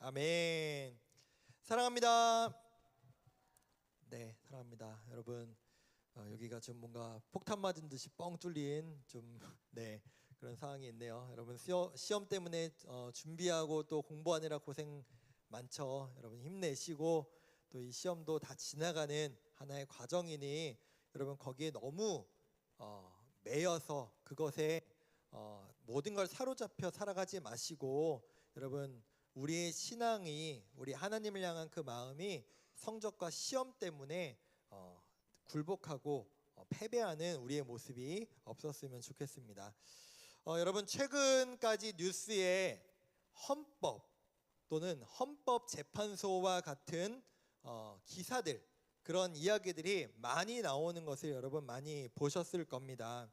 아멘. 사랑합니다. 네, 사랑합니다. 여러분, 여기가 좀 뭔가 폭탄 맞은 듯이 뻥 뚫린 좀 그런 상황이 있네요. 여러분 시험 때문에 준비하고 또 공부하느라 고생 많죠. 여러분 힘내시고 또 이 시험도 다 지나가는 하나의 과정이니 여러분 거기에 너무 매여서 그것에 모든 걸 사로잡혀 살아가지 마시고 여러분 우리의 신앙이 우리 하나님을 향한 그 마음이 성적과 시험 때문에 굴복하고 패배하는 우리의 모습이 없었으면 좋겠습니다. 여러분 최근까지 뉴스에 헌법 또는 헌법재판소와 같은 기사들 그런 이야기들이 많이 나오는 것을 여러분 많이 보셨을 겁니다.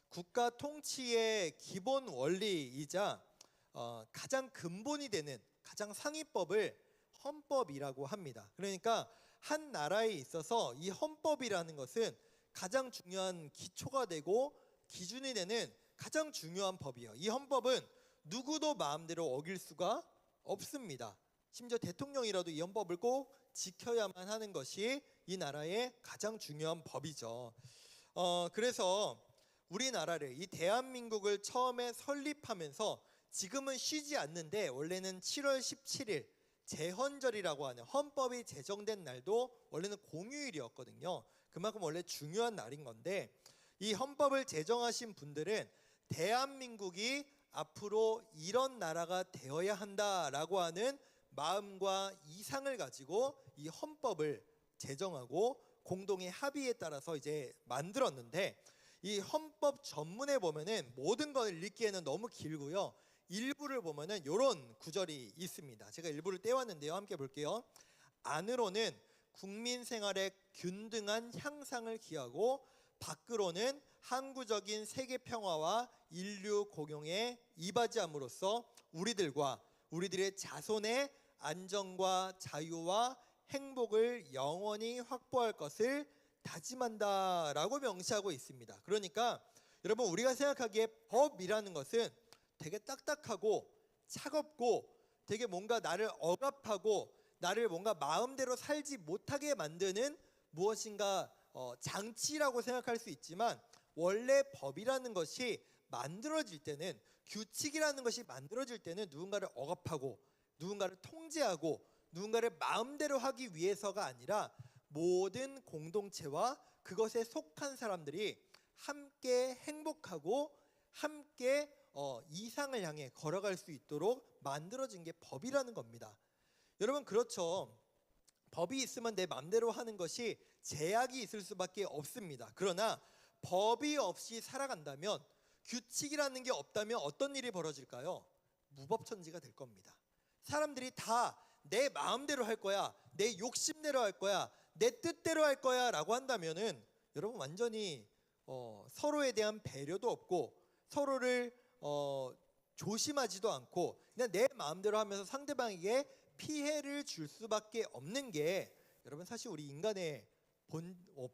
국가 통치의 기본 원리이자 가장 근본이 되는 가장 상위법을 헌법이라고 합니다. 그러니까 한 나라에 있어서 이 헌법이라는 것은 가장 중요한 기초가 되고 기준이 되는 가장 중요한 법이에요. 이 헌법은 누구도 마음대로 어길 수가 없습니다. 심지어 대통령이라도 이 헌법을 꼭 지켜야만 하는 것이 이 나라의 가장 중요한 법이죠. 그래서 우리나라를 이 대한민국을 처음에 설립하면서 지금은 쉬지 않는데 원래는 7월 17일 제헌절이라고 하는 헌법이 제정된 날도 원래는 공휴일이었거든요. 그만큼 원래 중요한 날인 건데 이 헌법을 제정하신 분들은 대한민국이 앞으로 이런 나라가 되어야 한다라고 하는 마음과 이상을 가지고 이 헌법을 제정하고 공동의 합의에 따라서 이제 만들었는데 이 헌법 전문에 보면은 모든 걸 읽기에는 너무 길고요. 일부를 보면은 이런 구절이 있습니다. 제가 일부를 떼왔는데요. 함께 볼게요. 안으로는 국민 생활의 균등한 향상을 기하고 밖으로는 항구적인 세계 평화와 인류 공용에 이바지함으로써 우리들과 우리들의 자손의 안정과 자유와 행복을 영원히 확보할 것을 다짐한다라고 명시하고 있습니다. 그러니까 여러분 우리가 생각하기에 법이라는 것은 되게 딱딱하고 차갑고 되게 뭔가 나를 억압하고 나를 뭔가 마음대로 살지 못하게 만드는 무엇인가 장치라고 생각할 수 있지만 원래 법이라는 것이 만들어질 때는 규칙이라는 것이 만들어질 때는 누군가를 억압하고 누군가를 통제하고 누군가를 마음대로 하기 위해서가 아니라 모든 공동체와 그것에 속한 사람들이 함께 행복하고 함께 이상을 향해 걸어갈 수 있도록 만들어진 게 법이라는 겁니다. 여러분 그렇죠. 법이 있으면 내 마음대로 하는 것이 제약이 있을 수밖에 없습니다. 그러나 법이 없이 살아간다면 규칙이라는 게 없다면 어떤 일이 벌어질까요? 무법천지가 될 겁니다. 사람들이 다 내 마음대로 할 거야, 내 욕심대로 할 거야, 내 뜻대로 할 거야 라고 한다면은 여러분 완전히 서로에 대한 배려도 없고 서로를 조심하지도 않고 그냥 내 마음대로 하면서 상대방에게 피해를 줄 수밖에 없는 게 여러분 사실 우리 인간의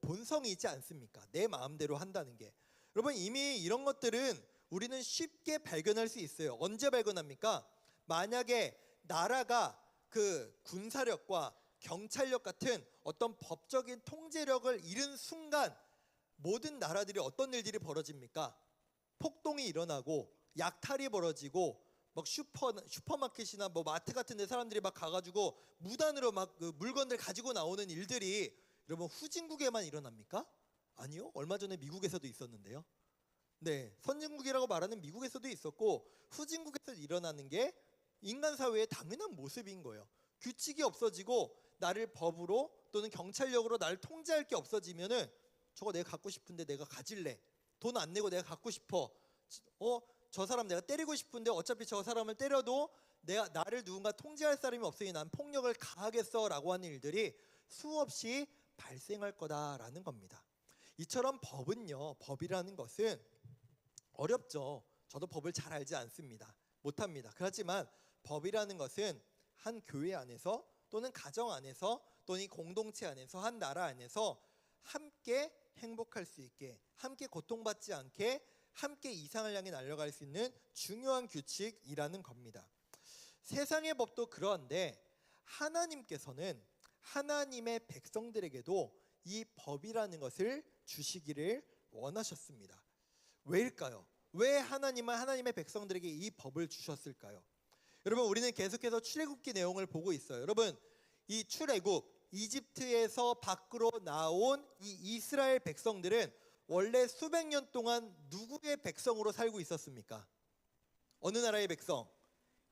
본성이 있지 않습니까? 내 마음대로 한다는 게. 여러분 이미 이런 것들은 우리는 쉽게 발견할 수 있어요. 언제 발견합니까? 만약에 나라가 그 군사력과 경찰력 같은 어떤 법적인 통제력을 잃은 순간 모든 나라들이 어떤 일들이 벌어집니까? 폭동이 일어나고 약탈이 벌어지고 막 슈퍼마켓이나 뭐 마트 같은 데 사람들이 막 가가지고 무단으로 막 그 물건들 가지고 나오는 일들이 여러분 후진국에만 일어납니까? 아니요. 얼마 전에 미국에서도 있었는데요. 네, 선진국이라고 말하는 미국에서도 있었고 후진국에서 일어나는 게 인간 사회의 당연한 모습인 거예요. 규칙이 없어지고 나를 법으로 또는 경찰력으로 나를 통제할 게 없어지면은 저거 내가 갖고 싶은데 내가 가질래. 돈 안 내고 내가 갖고 싶어. 저 사람 내가 때리고 싶은데 어차피 저 사람을 때려도 나를 누군가 통제할 사람이 없으니 난 폭력을 가하겠어라고 하는 일들이 수없이 발생할 거다라는 겁니다. 이처럼 법이라는 것은 어렵죠. 저도 법을 잘 알지 않습니다. 못합니다. 그렇지만 법이라는 것은 한 교회 안에서 또는 가정 안에서 또는 이 공동체 안에서 한 나라 안에서 함께 행복할 수 있게 함께 고통받지 않게 함께 이상을 향해 날아갈 수 있는 중요한 규칙이라는 겁니다. 세상의 법도 그러한데 하나님께서는 하나님의 백성들에게도 이 법이라는 것을 주시기를 원하셨습니다. 왜일까요? 왜 하나님은 하나님의 백성들에게 이 법을 주셨을까요? 여러분, 우리는 계속해서 출애굽기 내용을 보고 있어요. 여러분, 이 출애굽, 이집트에서 밖으로 나온 이 이스라엘 백성들은 원래 수백 년 동안 누구의 백성으로 살고 있었습니까? 어느 나라의 백성?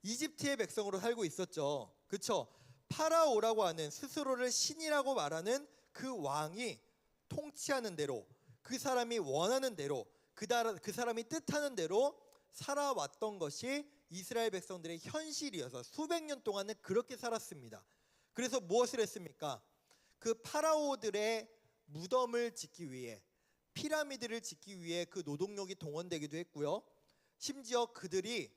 이집트의 백성으로 살고 있었죠. 그렇죠? 파라오라고 하는, 스스로를 신이라고 말하는 그 왕이 통치하는 대로, 그 사람이 원하는 대로, 그 사람이 뜻하는 대로 살아왔던 것이 이스라엘 백성들의 현실이어서 수백 년 동안은 그렇게 살았습니다. 그래서 무엇을 했습니까? 그 파라오들의 무덤을 짓기 위해, 피라미드를 짓기 위해 그 노동력이 동원되기도 했고요. 심지어 그들이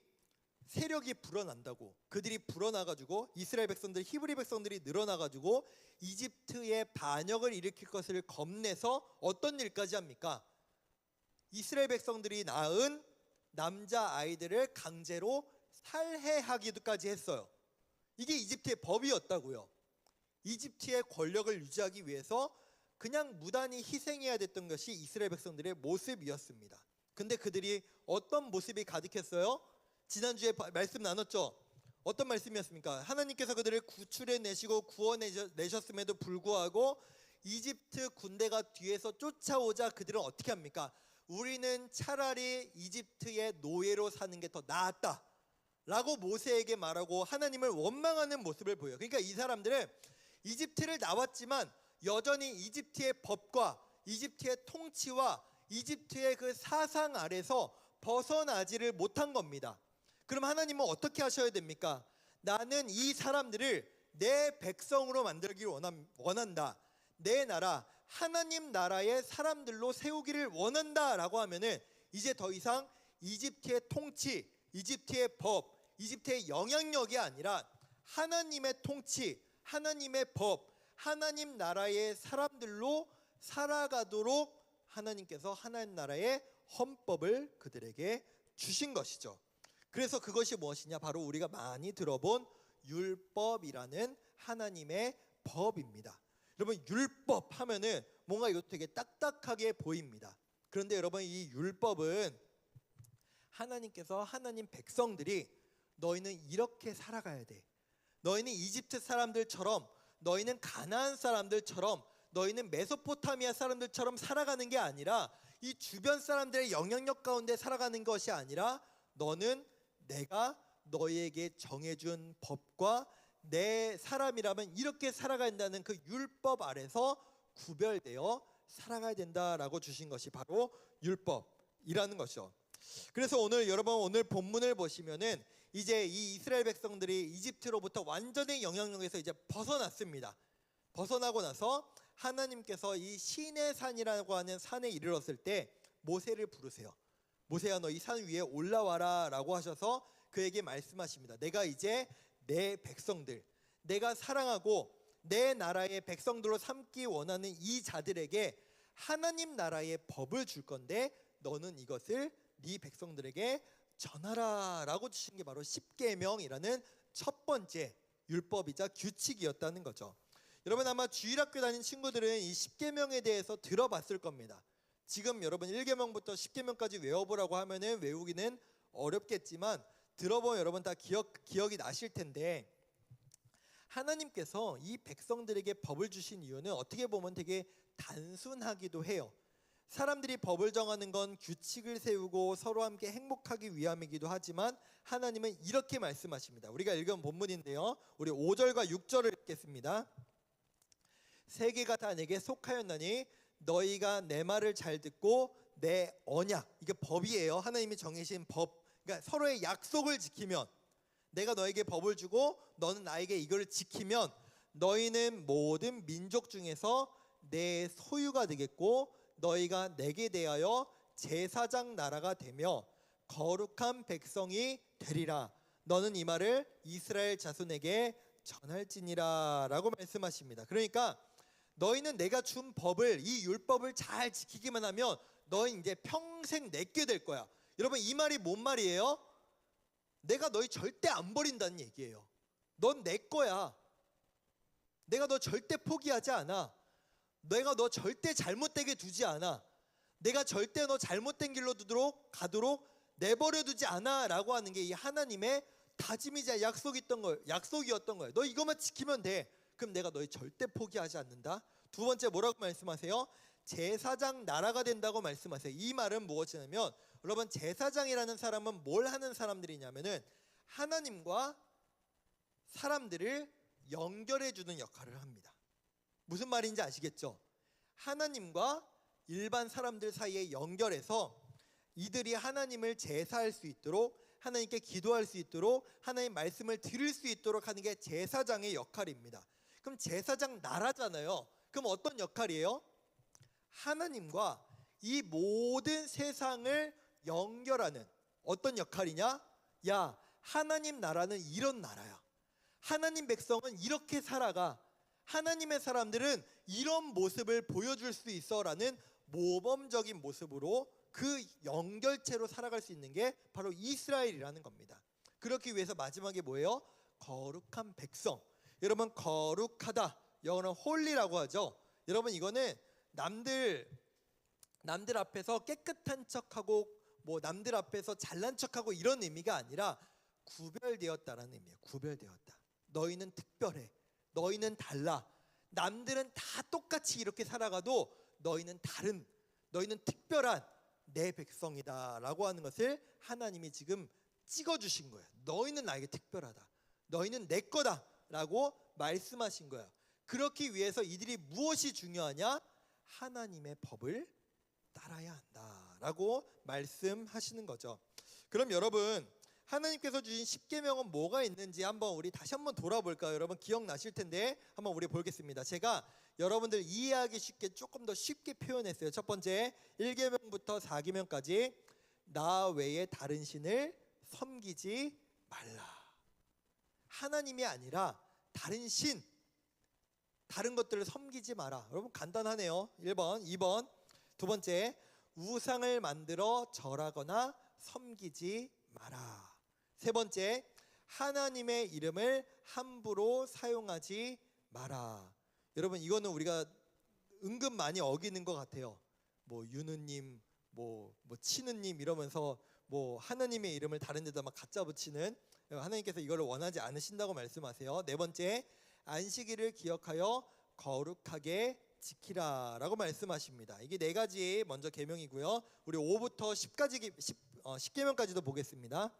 세력이 불어난다고, 그들이 불어나가지고 이스라엘 백성들, 히브리 백성들이 늘어나가지고 이집트의 반역을 일으킬 것을 겁내서 어떤 일까지 합니까? 이스라엘 백성들이 낳은 남자 아이들을 강제로 살해하기도까지 했어요. 이게 이집트의 법이었다고요. 이집트의 권력을 유지하기 위해서 그냥 무단히 희생해야 됐던 것이 이스라엘 백성들의 모습이었습니다. 근데 그들이 어떤 모습이 가득했어요? 지난주에 말씀 나눴죠? 어떤 말씀이었습니까? 하나님께서 그들을 구출해내시고 구원해내셨음에도 불구하고 이집트 군대가 뒤에서 쫓아오자 그들은 어떻게 합니까? 우리는 차라리 이집트의 노예로 사는 게 더 낫다 라고 모세에게 말하고 하나님을 원망하는 모습을 보여요. 그러니까 이 사람들은 이집트를 나왔지만 여전히 이집트의 법과 이집트의 통치와 이집트의 그 사상 아래서 벗어나지를 못한 겁니다. 그럼 하나님은 어떻게 하셔야 됩니까? 나는 이 사람들을 내 백성으로 만들기를 원한다. 내 나라, 하나님 나라의 사람들로 세우기를 원한다 라고 하면은 이제 더 이상 이집트의 통치, 이집트의 법, 이집트의 영향력이 아니라 하나님의 통치, 하나님의 법, 하나님 나라의 사람들로 살아가도록 하나님께서 하나님 나라의 헌법을 그들에게 주신 것이죠. 그래서 그것이 무엇이냐? 바로 우리가 많이 들어본 율법이라는 하나님의 법입니다. 여러분, 율법 하면은 뭔가 이것도 되게 딱딱하게 보입니다. 그런데 여러분, 이 율법은 하나님께서 하나님 백성들이 너희는 이렇게 살아가야 돼, 너희는 이집트 사람들처럼, 너희는 가나안 사람들처럼, 너희는 메소포타미아 사람들처럼 살아가는 게 아니라, 이 주변 사람들의 영향력 가운데 살아가는 것이 아니라, 너는 내가 너희에게 정해준 법과 내 사람이라면 이렇게 살아가야 한다는 그 율법 아래서 구별되어 살아가야 된다라고 주신 것이 바로 율법이라는 것이죠. 그래서 오늘 본문을 보시면은 이제 이 이스라엘 백성들이 이집트로부터 완전히 영향력에서 이제 벗어났습니다. 벗어나고 나서 하나님께서 이 시내 산이라고 하는 산에 이르렀을 때 모세를 부르세요. 모세야, 너 이 산 위에 올라와라 라고 하셔서 그에게 말씀하십니다. 내가 이제 내 백성들, 내가 사랑하고 내 나라의 백성들로 삼기 원하는 이 자들에게 하나님 나라의 법을 줄 건데 너는 이것을 네 백성들에게 전하라 라고 주신 게 바로 십계명이라는 첫 번째 율법이자 규칙이었다는 거죠. 여러분, 아마 주일학교 다닌 친구들은 이 십계명에 대해서 들어봤을 겁니다. 지금 여러분 1계명부터 10계명까지 외워보라고 하면은 외우기는 어렵겠지만 들어보면 여러분 다 기억이 나실 텐데, 하나님께서 이 백성들에게 법을 주신 이유는 어떻게 보면 되게 단순하기도 해요. 사람들이 법을 정하는 건 규칙을 세우고 서로 함께 행복하기 위함이기도 하지만 하나님은 이렇게 말씀하십니다. 우리가 읽은 본문인데요, 우리 5절과 6절을 읽겠습니다. 세계가 다 내게 속하였나니 너희가 내 말을 잘 듣고 내 언약, 이게 법이에요. 하나님이 정해진 법, 그러니까 서로의 약속을 지키면, 내가 너에게 법을 주고 너는 나에게 이걸 지키면 너희는 모든 민족 중에서 내 소유가 되겠고 너희가 내게 대하여 제사장 나라가 되며 거룩한 백성이 되리라. 너는 이 말을 이스라엘 자손에게 전할지니라 라고 말씀하십니다. 그러니까 너희는 내가 준 법을, 이 율법을 잘 지키기만 하면 너희 이제 평생 내게 될 거야. 여러분, 이 말이 뭔 말이에요? 내가 너희 절대 안 버린다는 얘기예요. 넌 내 거야. 내가 너 절대 포기하지 않아. 내가 너 절대 잘못되게 두지 않아. 내가 절대 너 잘못된 길로 가도록 내버려 두지 않아 라고 하는 게 이 하나님의 다짐이자 약속이었던 거예요. 너 이것만 지키면 돼. 그럼 내가 너희 절대 포기하지 않는다. 두 번째 뭐라고 말씀하세요? 제사장 나라가 된다고 말씀하세요. 이 말은 무엇이냐면, 여러분, 제사장이라는 사람은 뭘 하는 사람들이냐면은 하나님과 사람들을 연결해 주는 역할을 합니다. 무슨 말인지 아시겠죠? 하나님과 일반 사람들 사이에 연결해서 이들이 하나님을 제사할 수 있도록, 하나님께 기도할 수 있도록, 하나님 말씀을 들을 수 있도록 하는 게 제사장의 역할입니다. 그럼 제사장 나라잖아요. 그럼 어떤 역할이에요? 하나님과 이 모든 세상을 연결하는 어떤 역할이냐? 야, 하나님 나라는 이런 나라야. 하나님 백성은 이렇게 살아가. 하나님의 사람들은 이런 모습을 보여줄 수 있어라는 모범적인 모습으로 그 연결체로 살아갈 수 있는 게 바로 이스라엘이라는 겁니다. 그렇기 위해서 마지막에 뭐예요? 거룩한 백성. 여러분, 거룩하다, 영어는 홀리라고 하죠. 여러분, 이거는 남들 앞에서 깨끗한 척하고 뭐 남들 앞에서 잘난 척하고 이런 의미가 아니라 구별되었다라는 의미예요. 구별되었다. 너희는 특별해. 너희는 달라. 남들은 다 똑같이 이렇게 살아가도 너희는 다른, 너희는 특별한 내 백성이다라고 하는 것을 하나님이 지금 찍어주신 거예요. 너희는 나에게 특별하다. 너희는 내 거다라고 말씀하신 거예요. 그렇기 위해서 이들이 무엇이 중요하냐? 하나님의 법을 따라야 한다라고 말씀하시는 거죠. 그럼 여러분, 하나님께서 주신 십계명은 뭐가 있는지 우리 다시 한번 돌아볼까요? 여러분 기억나실 텐데 한번 우리 보겠습니다. 제가 여러분들 이해하기 쉽게 조금 더 쉽게 표현했어요. 첫 번째, 1계명부터 4계명까지 나 외에 다른 신을 섬기지 말라. 하나님이 아니라 다른 신, 다른 것들을 섬기지 마라. 여러분 간단하네요. 1번, 2번. 두 번째, 우상을 만들어 절하거나 섬기지 마라. 세 번째, 하나님의 이름을 함부로 사용하지 마라. 여러분, 이거는 우리가 은근 많이 어기는 것 같아요. 뭐 유느님, 뭐 치느님 이러면서 뭐 하나님의 이름을 다른 데다 막 갖다 붙이는, 하나님께서 이걸 원하지 않으신다고 말씀하세요. 네 번째, 안식일을 기억하여 거룩하게 지키라라고 말씀하십니다. 이게 네 가지 먼저 계명이고요. 우리 5부터 10계명까지도 보겠습니다.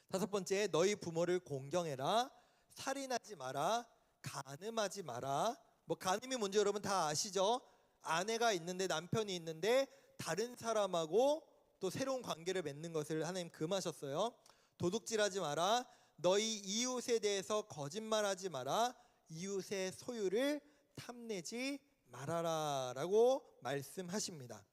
다섯 번째, 너희 부모를 공경해라. 살인하지 마라. 간음하지 마라. 뭐 간음이 뭔지 여러분 다 아시죠? 아내가 있는데, 남편이 있는데 다른 사람하고 또 새로운 관계를 맺는 것을 하나님 금하셨어요. 도둑질하지 마라. 너희 이웃에 대해서 거짓말하지 마라. 이웃의 소유를 탐내지 말아라 라고 말씀하십니다.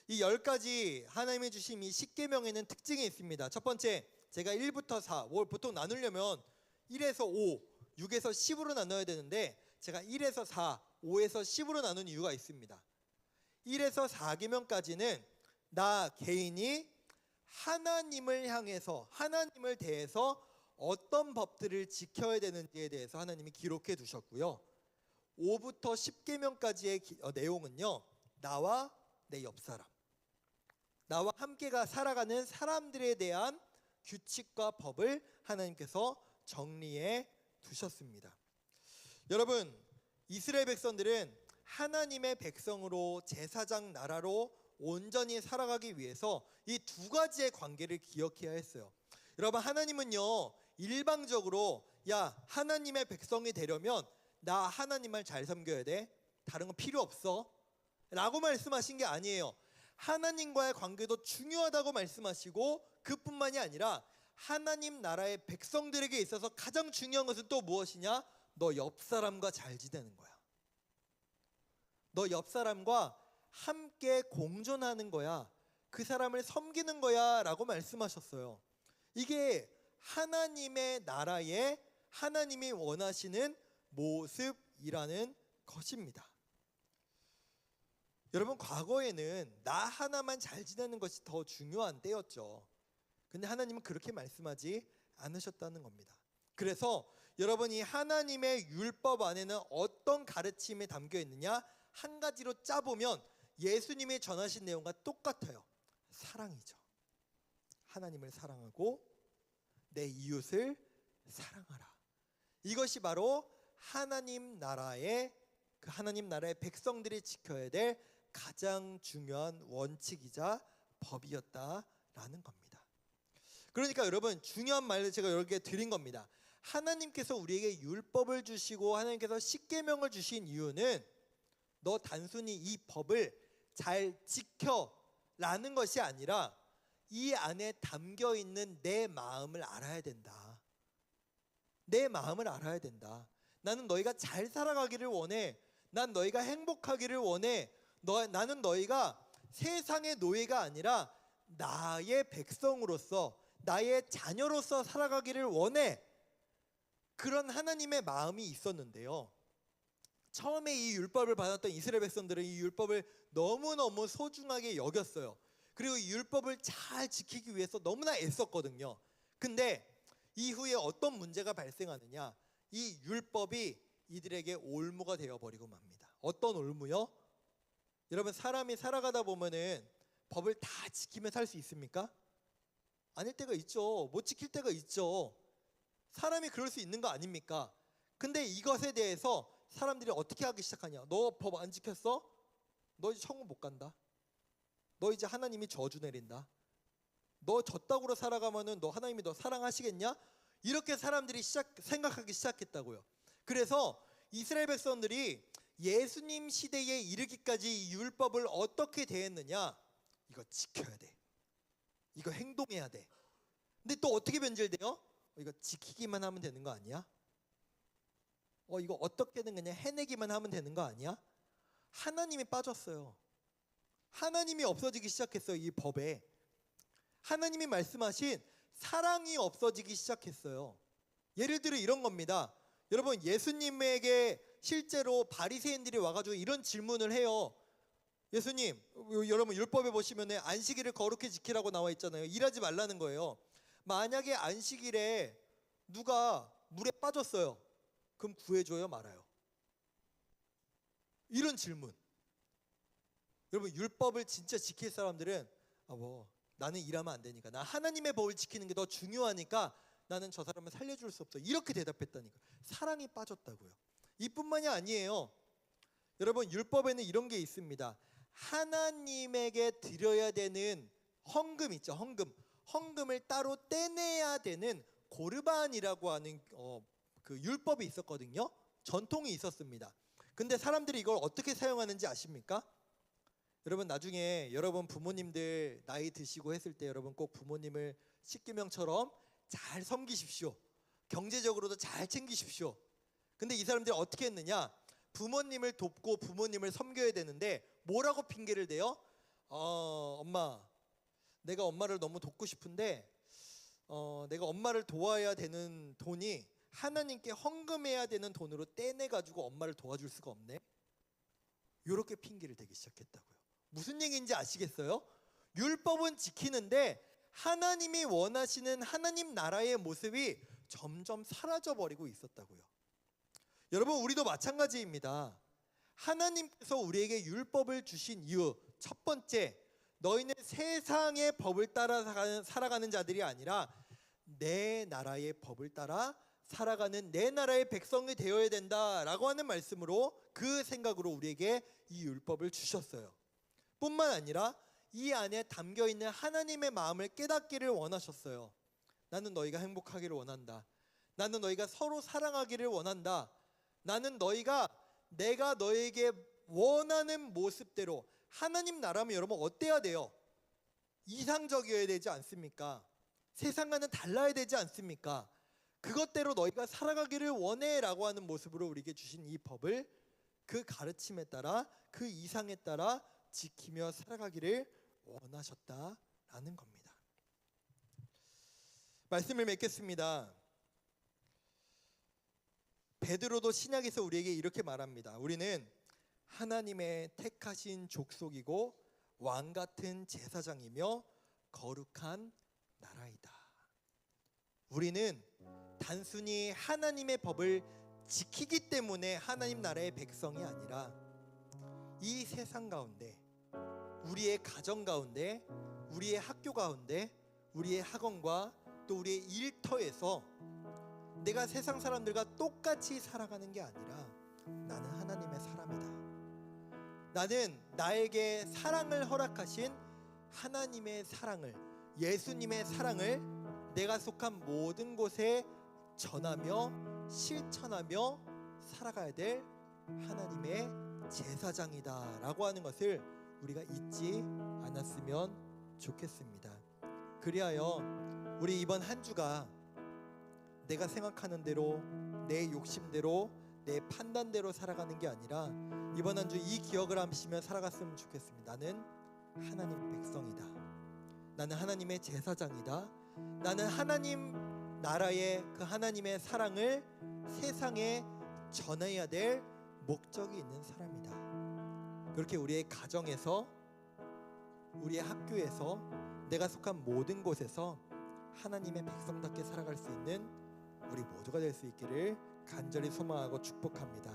이 10가지 하나님이 주신 이 십계명에는 특징이 있습니다. 첫 번째, 제가 1부터 4, 보통 나누려면 1에서 5, 6에서 10으로 나눠야 되는데 제가 1에서 4, 5에서 10으로 나눈 이유가 있습니다. 1에서 4계명까지는 나 개인이 하나님을 향해서, 하나님을 대해서 어떤 법들을 지켜야 되는지에 대해서 하나님이 기록해 두셨고요. 5부터 10계명까지의 내용은요, 나와 내 옆사람, 나와 함께가 살아가는 사람들에 대한 규칙과 법을 하나님께서 정리해 두셨습니다. 여러분, 이스라엘 백성들은 하나님의 백성으로, 제사장 나라로 온전히 살아가기 위해서 이 두 가지의 관계를 기억해야 했어요. 여러분, 하나님은요, 일방적으로 야, 하나님의 백성이 되려면 나 하나님을 잘 섬겨야 돼, 다른 건 필요 없어 라고 말씀하신 게 아니에요. 하나님과의 관계도 중요하다고 말씀하시고, 그뿐만이 아니라 하나님 나라의 백성들에게 있어서 가장 중요한 것은 또 무엇이냐? 너 옆 사람과 잘 지내는 거야. 너 옆 사람과 함께 공존하는 거야. 그 사람을 섬기는 거야 라고 말씀하셨어요. 이게 하나님의 나라에 하나님이 원하시는 모습이라는 것입니다. 여러분, 과거에는 나 하나만 잘 지내는 것이 더 중요한 때였죠. 근데 하나님은 그렇게 말씀하지 않으셨다는 겁니다. 그래서 여러분이 하나님의 율법 안에는 어떤 가르침이 담겨 있느냐, 한 가지로 짜보면 예수님이 전하신 내용과 똑같아요. 사랑이죠. 하나님을 사랑하고 내 이웃을 사랑하라. 이것이 바로 하나님 나라의 백성들이 지켜야 될 가장 중요한 원칙이자 법이었다라는 겁니다. 그러니까 여러분, 중요한 말을 제가 여러 개 드린 겁니다. 하나님께서 우리에게 율법을 주시고 하나님께서 십계명을 주신 이유는 너 단순히 이 법을 잘 지켜라는 것이 아니라 이 안에 담겨 있는 내 마음을 알아야 된다. 내 마음을 알아야 된다. 나는 너희가 잘 살아가기를 원해. 난 너희가 행복하기를 원해. 나는 너희가 세상의 노예가 아니라 나의 백성으로서, 나의 자녀로서 살아가기를 원해. 그런 하나님의 마음이 있었는데요. 처음에 이 율법을 받았던 이스라엘 백성들은 이 율법을 너무너무 소중하게 여겼어요. 그리고 이 율법을 잘 지키기 위해서 너무나 애썼거든요. 근데 이후에 어떤 문제가 발생하느냐, 이 율법이 이들에게 올무가 되어버리고 맙니다. 어떤 올무요? 여러분, 사람이 살아가다 보면은 법을 다 지키며 살 수 있습니까? 아닐 때가 있죠. 못 지킬 때가 있죠. 사람이 그럴 수 있는 거 아닙니까? 근데 이것에 대해서 사람들이 어떻게 하기 시작하냐, 너 법 안 지켰어? 너 이제 천국 못 간다. 너 이제 하나님이 저주 내린다. 너 저따구로 살아가면은 너 하나님이 너 사랑하시겠냐? 이렇게 사람들이 생각하기 시작했다고요. 그래서 이스라엘 백성들이 예수님 시대에 이르기까지 이 율법을 어떻게 대했느냐, 이거 지켜야 돼, 이거 행동해야 돼. 근데 또 어떻게 변질돼요? 이거 지키기만 하면 되는 거 아니야? 이거 어떻게든 그냥 해내기만 하면 되는 거 아니야? 하나님이 빠졌어요. 하나님이 없어지기 시작했어요. 이 법에 하나님이 말씀하신 사랑이 없어지기 시작했어요. 예를 들어 이런 겁니다. 여러분, 예수님에게 실제로 바리새인들이 와가지고 이런 질문을 해요. 예수님, 여러분 율법에 보시면 안식일을 거룩히 지키라고 나와 있잖아요. 일하지 말라는 거예요. 만약에 안식일에 누가 물에 빠졌어요. 그럼 구해줘요, 말아요? 이런 질문. 여러분, 율법을 진짜 지킬 사람들은 나는 일하면 안 되니까, 나 하나님의 법을 지키는 게 더 중요하니까 나는 저 사람을 살려줄 수 없어, 이렇게 대답했다니까. 사랑이 빠졌다고요. 이뿐만이 아니에요. 여러분, 율법에는 이런 게 있습니다. 하나님에게 드려야 되는 헌금 있죠. 헌금을 따로 떼내야 되는 고르반이라고 하는 그 율법이 있었거든요. 전통이 있었습니다. 근데 사람들이 이걸 어떻게 사용하는지 아십니까? 여러분, 나중에 여러분 부모님들 나이 드시고 했을 때 여러분 꼭 부모님을 십계명처럼 잘 섬기십시오. 경제적으로도 잘 챙기십시오. 근데 이 사람들이 어떻게 했느냐, 부모님을 돕고 부모님을 섬겨야 되는데 뭐라고 핑계를 대요? 엄마, 내가 엄마를 너무 돕고 싶은데 내가 엄마를 도와야 되는 돈이 하나님께 헌금해야 되는 돈으로 떼내가지고 엄마를 도와줄 수가 없네. 이렇게 핑계를 대기 시작했다고요. 무슨 얘기인지 아시겠어요? 율법은 지키는데 하나님이 원하시는 하나님 나라의 모습이 점점 사라져버리고 있었다고요. 여러분, 우리도 마찬가지입니다. 하나님께서 우리에게 율법을 주신 이유, 첫 번째, 너희는 세상의 법을 따라 살아가는 자들이 아니라 내 나라의 법을 따라 살아가는 내 나라의 백성이 되어야 된다라고 하는 말씀으로, 그 생각으로 우리에게 이 율법을 주셨어요. 뿐만 아니라 이 안에 담겨 있는 하나님의 마음을 깨닫기를 원하셨어요. 나는 너희가 행복하기를 원한다. 나는 너희가 서로 사랑하기를 원한다. 나는 내가 너에게 원하는 모습대로, 하나님 나라면 여러분 어때야 돼요? 이상적이어야 되지 않습니까? 세상과는 달라야 되지 않습니까? 그것대로 너희가 살아가기를 원해라고 하는 모습으로 우리에게 주신 이 법을 그 가르침에 따라, 그 이상에 따라 지키며 살아가기를 원하셨다라는 겁니다. 말씀을 맺겠습니다. 베드로도 신약에서 우리에게 이렇게 말합니다. 우리는 하나님의 택하신 족속이고 왕 같은 제사장이며 거룩한 나라이다. 우리는 단순히 하나님의 법을 지키기 때문에 하나님 나라의 백성이 아니라 이 세상 가운데, 우리의 가정 가운데, 우리의 학교 가운데, 우리의 학원과 또 우리의 일터에서 내가 세상 사람들과 똑같이 살아가는 게 아니라 나는 하나님의 사람이다. 나는 나에게 사랑을 허락하신 하나님의 사랑을, 예수님의 사랑을 내가 속한 모든 곳에 전하며 실천하며 살아가야 될 하나님의 제사장이다 라고 하는 것을 우리가 잊지 않았으면 좋겠습니다. 그리하여 우리 이번 한 주가 내가 생각하는 대로, 내 욕심대로, 내 판단대로 살아가는 게 아니라 이번 한 주 이 기억을 하시며 살아갔으면 좋겠습니다. 나는 하나님 백성이다. 나는 하나님의 제사장이다. 나는 하나님 나라의 그 하나님의 사랑을 세상에 전해야 될 목적이 있는 사람이다. 그렇게 우리의 가정에서, 우리의 학교에서, 내가 속한 모든 곳에서 하나님의 백성답게 살아갈 수 있는 우리 모두가 될 수 있기를 간절히 소망하고 축복합니다.